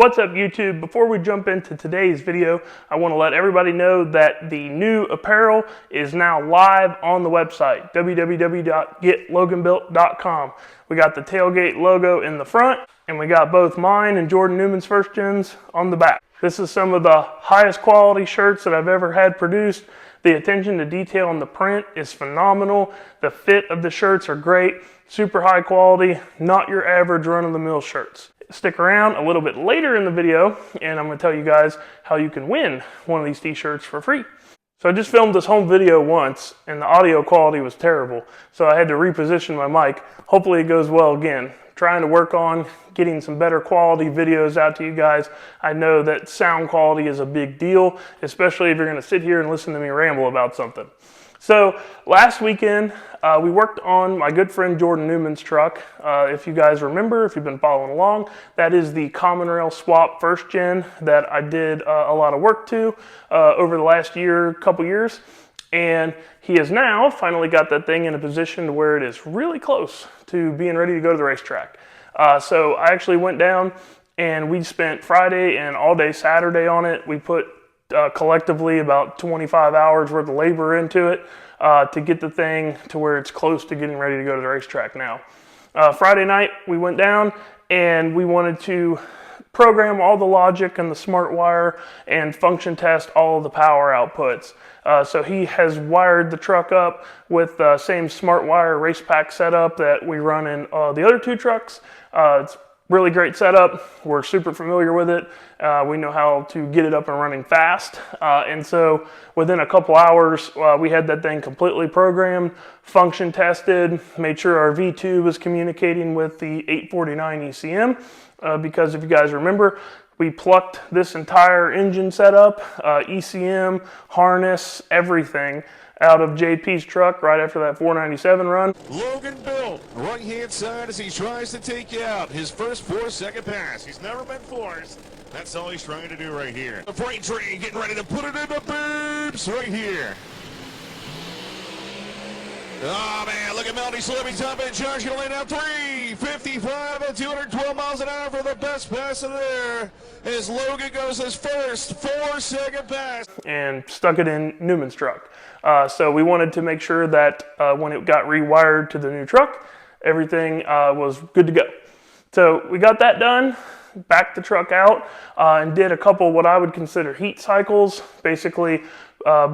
What's up YouTube? Before we jump into today's video, I want to let everybody know that the new apparel is now live on the website, www.getloganbuilt.com. We got the tailgate logo in the front, and we got both mine and Jordan Newman's first gens on the back. This is some of the highest quality shirts that I've ever had produced. The attention to detail on the print is phenomenal. The fit of the shirts are great, super high quality, not your average run-of-the-mill shirts. Stick around a little bit later in the video and I'm going to tell you guys how you can win one of these t-shirts for free. So I just filmed this home video once and the audio quality was terrible, so I had to reposition my mic. Hopefully it goes well again. Trying to work on getting some better quality videos out to you guys. I know that sound quality is a big deal, especially if you're going to sit here and listen to me ramble about something. So last weekend, we worked on my good friend Jordan Newman's truck. If you guys remember, if you've been following along, that is the common rail swap first gen that I did a lot of work to over the last couple years. And he has now finally got that thing in a position to where it is really close to being ready to go to the racetrack. So I actually went down and we spent Friday and all day Saturday on it. We put collectively about 25 hours worth of labor into it to get the thing to where it's close to getting ready to go to the racetrack now. Friday night we went down and we wanted to program all the logic and the smart wire and function test all of the power outputs. So he has wired the truck up with the same smart wire race pack setup that we run in the other two trucks. It's really great setup. We're super familiar with it. We know how to get it up and running fast. And so within a couple hours, we had that thing completely programmed, function tested, made sure our V2 was communicating with the 849 ECM. Because if you guys remember, we plucked this entire engine setup, ECM, harness, everything out of JP's truck right after that 497 run. Logan Built, right hand side as he tries to take out his first 4-second pass. He's never been forced. That's all he's trying to do right here. The freight train getting ready to put it in the boobs right here. Oh man, look at Melody slipping top and Josh gonna lay down 355 at 212 miles an hour for the best pass of there as Logan goes his first 4-second pass. And stuck it in Newman's truck. So we wanted to make sure that when it got rewired to the new truck, everything was good to go. So we got that done, backed the truck out, and did a couple what I would consider heat cycles. Basically,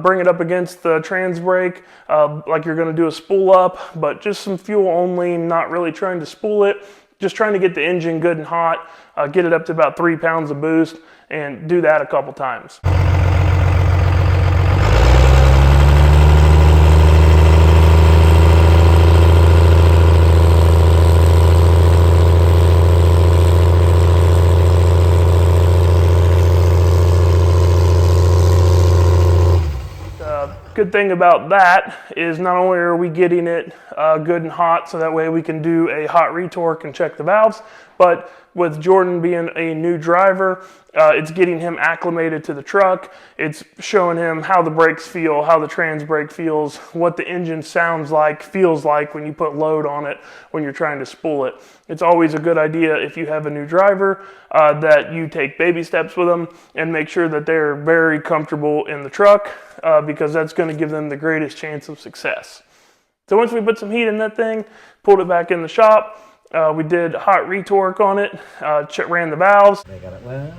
bring it up against the trans brake like you're going to do a spool up, but just some fuel only, not really trying to spool it, just trying to get the engine good and hot, get it up to about 3 pounds of boost, and do that a couple times. Good thing about that is not only are we getting it good and hot so that way we can do a hot retorque and check the valves, but with Jordan being a new driver, it's getting him acclimated to the truck. It's showing him how the brakes feel, how the trans brake feels, what the engine sounds like, feels like when you put load on it when you're trying to spool it. It's always a good idea if you have a new driver that you take baby steps with them and make sure that they're very comfortable in the truck because that's going to give them the greatest chance of success. So once we put some heat in that thing, pulled it back in the shop, we did hot retorque on it, ran the valves. They got it well.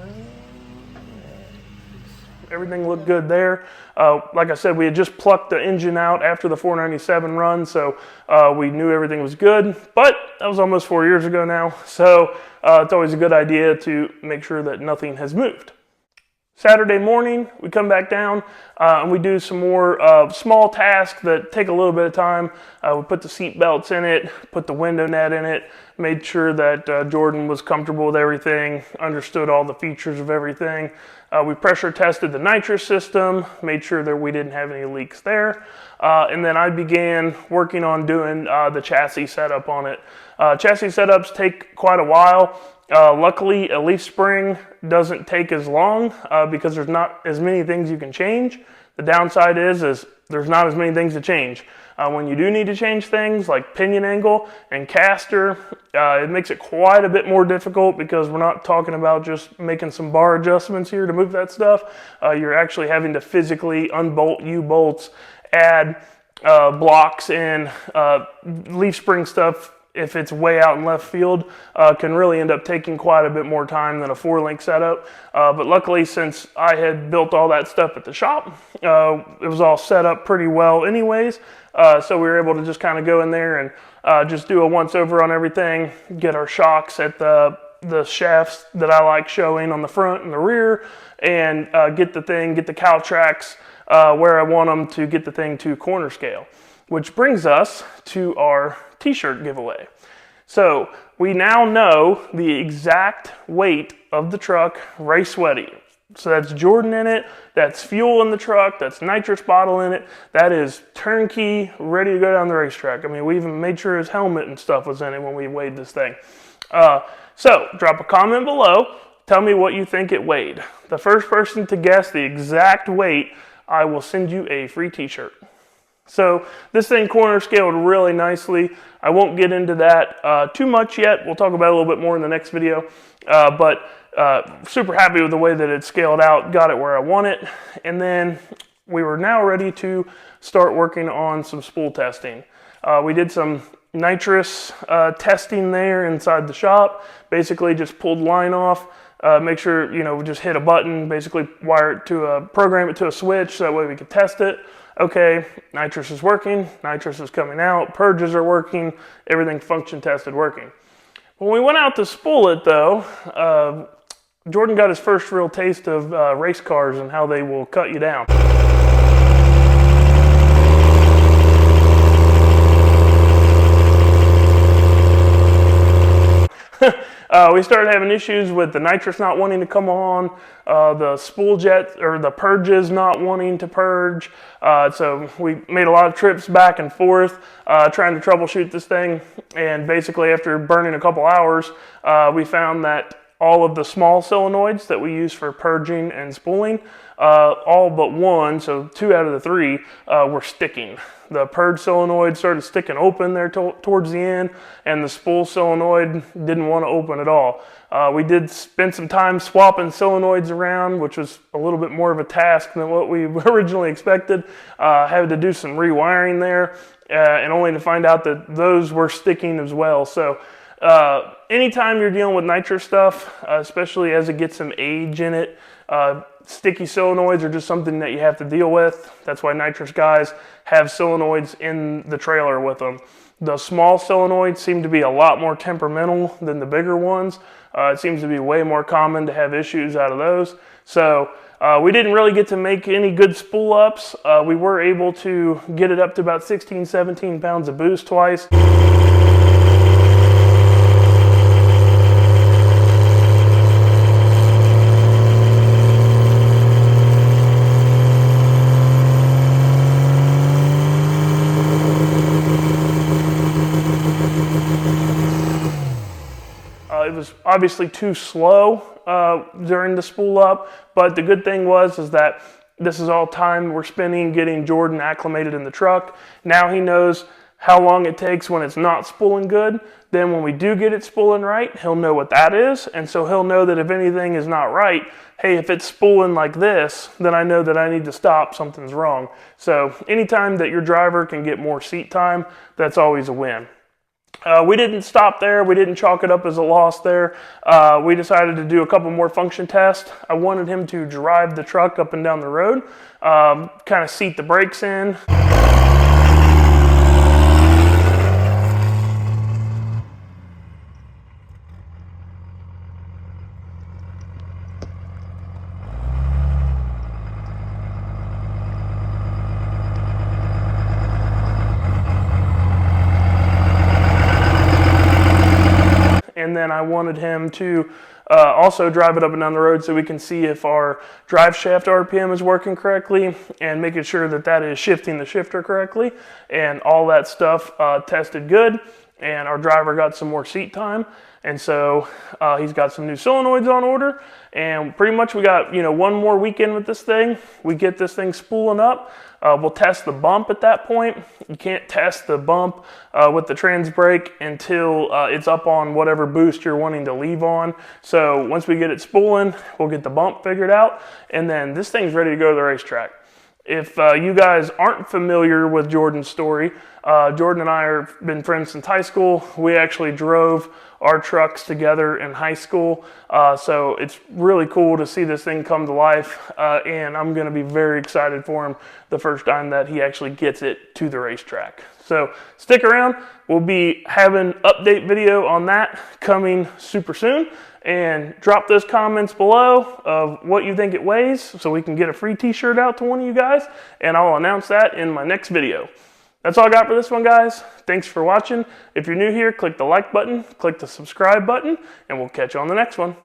Everything looked good there. Like I said, we had just plucked the engine out after the 497 run, so we knew everything was good, but that was almost 4 years ago now, so it's always a good idea to make sure that nothing has moved. Saturday morning, we come back down and we do some more small tasks that take a little bit of time. We put the seat belts in it, put the window net in it, made sure that Jordan was comfortable with everything, understood all the features of everything. We pressure tested the nitrous system, made sure that we didn't have any leaks there. And then I began working on doing the chassis setup on it. Chassis setups take quite a while. Luckily, a leaf spring doesn't take as long because there's not as many things you can change. The downside is there's not as many things to change. When you do need to change things like pinion angle and caster, it makes it quite a bit more difficult because we're not talking about just making some bar adjustments here to move that stuff. You're actually having to physically unbolt U-bolts, add blocks in, leaf spring stuff. If it's way out in left field, can really end up taking quite a bit more time than a 4-link setup. But luckily, since I had built all that stuff at the shop, it was all set up pretty well anyways. So we were able to just kind of go in there and just do a once over on everything, get our shocks at the shafts that I like showing on the front and the rear, and get the cow tracks where I want them to get the thing to corner scale. Which brings us to our t-shirt giveaway. So we now know the exact weight of the truck race ready. So that's Jordan in it, that's fuel in the truck, that's nitrous bottle in it, that is turnkey, ready to go down the racetrack. I mean, we even made sure his helmet and stuff was in it when we weighed this thing. So drop a comment below, tell me what you think it weighed. The first person to guess the exact weight, I will send you a free t-shirt. So this thing corner scaled really nicely. I won't get into that too much yet. We'll talk about it a little bit more in the next video. But super happy with the way that it scaled out, got it where I want it. And then we were now ready to start working on some spool testing. We did some nitrous testing there inside the shop. Basically just pulled line off. Make sure, we just hit a button, basically wire it to program it to a switch so that way we could test it. Okay, nitrous is working, nitrous is coming out, purges are working, everything function tested working. When we went out to spool it though, Jordan got his first real taste of race cars and how they will cut you down. We started having issues with the nitrous not wanting to come on, the spool jet or the purges not wanting to purge. So we made a lot of trips back and forth trying to troubleshoot this thing. And basically after burning a couple hours, we found that all of the small solenoids that we use for purging and spooling, all but one, so 2 out of the 3, were sticking. The purge solenoid started sticking open there towards the end, and the spool solenoid didn't want to open at all. We did spend some time swapping solenoids around, which was a little bit more of a task than what we originally expected. Had to do some rewiring there, and only to find out that those were sticking as well. So anytime you're dealing with nitrous stuff, especially as it gets some age in it, sticky solenoids are just something that you have to deal with. That's why nitrous guys have solenoids in the trailer with them. The small solenoids seem to be a lot more temperamental than the bigger ones. It seems to be way more common to have issues out of those. So we didn't really get to make any good spool ups. We were able to get it up to about 16, 17 pounds of boost twice. It was obviously too slow during the spool up, but the good thing is that this is all time we're spending getting Jordan acclimated in the truck. Now he knows how long it takes when it's not spooling good. Then when we do get it spooling right, he'll know what that is, and so he'll know that if anything is not right, hey, if it's spooling like this, then I know that I need to stop, something's wrong. So anytime that your driver can get more seat time, that's always a win. We didn't stop there. We didn't chalk it up as a loss there. We decided to do a couple more function tests. I wanted him to drive the truck up and down the road, kind of seat the brakes in. And then I wanted him to also drive it up and down the road so we can see if our drive shaft RPM is working correctly and making sure that that is shifting the shifter correctly. And all that stuff tested good. and our driver got some more seat time. And so he's got some new solenoids on order, and pretty much we got, one more weekend with this thing. We get this thing spooling up. We'll test the bump at that point. You can't test the bump with the trans brake until it's up on whatever boost you're wanting to leave on. So once we get it spooling, we'll get the bump figured out, and then this thing's ready to go to the racetrack. If you guys aren't familiar with Jordan's story, Jordan and I have been friends since high school. We actually drove our trucks together in high school, so it's really cool to see this thing come to life, and I'm going to be very excited for him the first time that he actually gets it to the racetrack. So stick around. We'll be having update video on that coming super soon. And drop those comments below of what you think it weighs so we can get a free t-shirt out to one of you guys, and I'll announce that in my next video. That's all I got for this one, guys. Thanks for watching. If you're new here, click the like button, click the subscribe button, and we'll catch you on the next one.